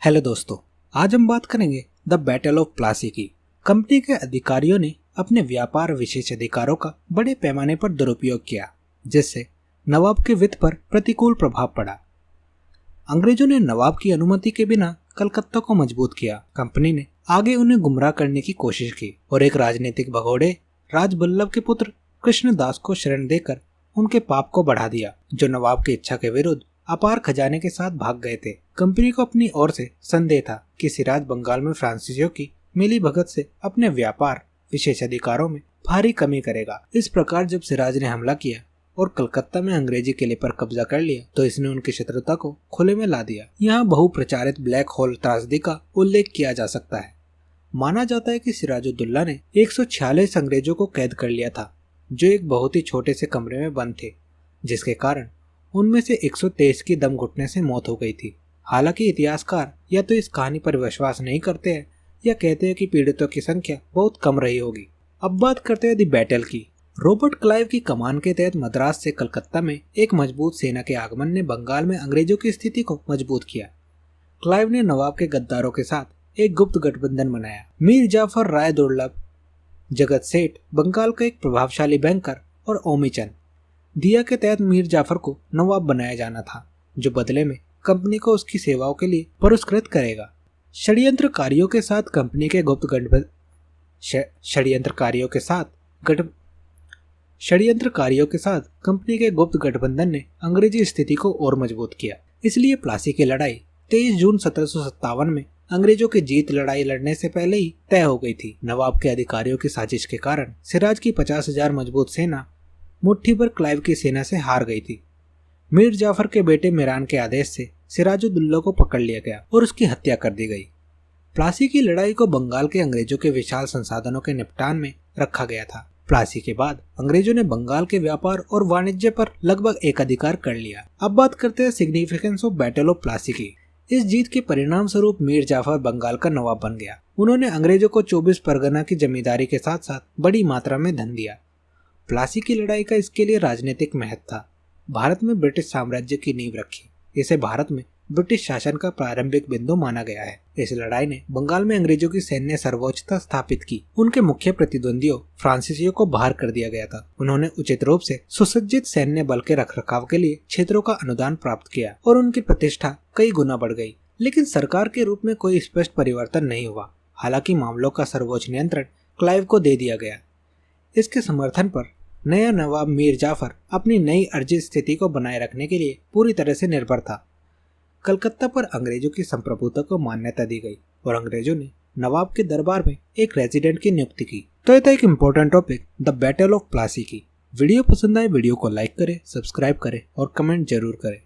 Hello दोस्तों, आज हम बात करेंगे द बैटल ऑफ प्लासी की। कंपनी के अधिकारियों ने अपने व्यापार विशेषाधिकारों का बड़े पैमाने पर दुरुपयोग किया, जिससे नवाब के वित्त पर प्रतिकूल प्रभाव पड़ा। अंग्रेजों ने नवाब की अनुमति के बिना कलकत्ता को मजबूत किया। कंपनी ने आगे उन्हें गुमराह करने की कोशिश की और एक राजनीतिक भगोड़े राजबल्लभ के पुत्र कृष्णदास को शरण देकर उनके पाप को बढ़ा दिया, जो नवाब की इच्छा के विरुद्ध अपार खजाने के साथ भाग गए थे। कंपनी को अपनी ओर से संदेह था कि सिराज बंगाल में फ्रांसीसियों की मिली भगत से अपने व्यापार विशेषाधिकारों में भारी कमी करेगा। इस प्रकार जब सिराज ने हमला किया और कलकत्ता में अंग्रेजी किले पर कब्जा कर लिया, तो इसने उनकी शत्रुता को खुले में ला दिया। यहाँ बहुप्रचारित ब्लैक होल त्रासदी का उल्लेख किया जा सकता है। माना जाता है कि सिराजुद्दौला ने 146 अंग्रेजों को कैद कर लिया था, जो एक बहुत ही छोटे से कमरे में बंद थे, जिसके कारण उनमें से 123 की दम घुटने से मौत हो गई थी। हालांकि इतिहासकार या तो इस कहानी पर विश्वास नहीं करते हैं या कहते हैं कि पीड़ितों की संख्या बहुत कम रही होगी। अब बात करते हैं दी बैटल की। रॉबर्ट क्लाइव की कमान के तहत मद्रास से कलकत्ता में एक मजबूत सेना के आगमन ने बंगाल में अंग्रेजों की स्थिति को मजबूत किया। क्लाइव ने नवाब के गद्दारों के साथ एक गुप्त गठबंधन बनाया। मीर जाफर राय दुर्लभ, जगत सेठ, बंगाल का एक प्रभावशाली बैंकर, और ओमीचंद दिया के तहत मीर जाफर को नवाब बनाया जाना था, जो बदले में कंपनी को उसकी सेवाओं के लिए पुरस्कृत करेगा। षड्यंत्रकारियों के साथ कंपनी के गुप्त गठबंधन ने अंग्रेजी स्थिति को और मजबूत किया। इसलिए प्लासी की लड़ाई 23 जून 1757 में अंग्रेजों की जीत लड़ाई लड़ने से पहले ही तय हो गई थी। नवाब के अधिकारियों की साजिश के कारण सिराज की 50,000 मजबूत सेना मुट्ठी भर क्लाइव की सेना से हार गई थी। मीर जाफर के बेटे मिरान के आदेश से सिराजुद्दौला को पकड़ लिया गया और उसकी हत्या कर दी गई। प्लासी की लड़ाई को बंगाल के अंग्रेजों के विशाल संसाधनों के निपटान में रखा गया था। प्लासी के बाद अंग्रेजों ने बंगाल के व्यापार और वाणिज्य पर लगभग एकाधिकार कर लिया। अब बात करते हैं significance of battle of Plassey की। इस जीत के परिणाम स्वरूप मीर जाफर बंगाल का नवाब बन गया। उन्होंने अंग्रेजों को 24 परगना की जमींदारी के साथ साथ बड़ी मात्रा में धन दिया। प्लासी की लड़ाई का इसके लिए राजनीतिक महत्व था। भारत में ब्रिटिश साम्राज्य की नींव रखी। इसे भारत में ब्रिटिश शासन का प्रारंभिक बिंदु माना गया है। इस लड़ाई ने बंगाल में अंग्रेजों की सैन्य सर्वोच्चता स्थापित की। उनके मुख्य प्रतिद्वंदियों फ्रांसीसियों को बाहर कर दिया गया था। उन्होंने उचित रूप से सुसज्जित सैन्य बल के रखरखाव के लिए क्षेत्रों का अनुदान प्राप्त किया और उनकी प्रतिष्ठा कई गुना बढ़ गई। लेकिन सरकार के रूप में कोई स्पष्ट परिवर्तन नहीं हुआ। हालांकि मामलों का सर्वोच्च नियंत्रण क्लाइव को दे दिया गया। इसके समर्थन पर नया नवाब मीर जाफर अपनी नई अर्जित स्थिति को बनाए रखने के लिए पूरी तरह से निर्भर था। कलकत्ता पर अंग्रेजों की संप्रभुता को मान्यता दी गई और अंग्रेजों ने नवाब के दरबार में एक रेजिडेंट की नियुक्ति की। तो ये था एक important topic, the battle of Plassey की। वीडियो पसंद आए वीडियो को लाइक करें, सब्सक्राइब करें और कमेंट जरूर करें।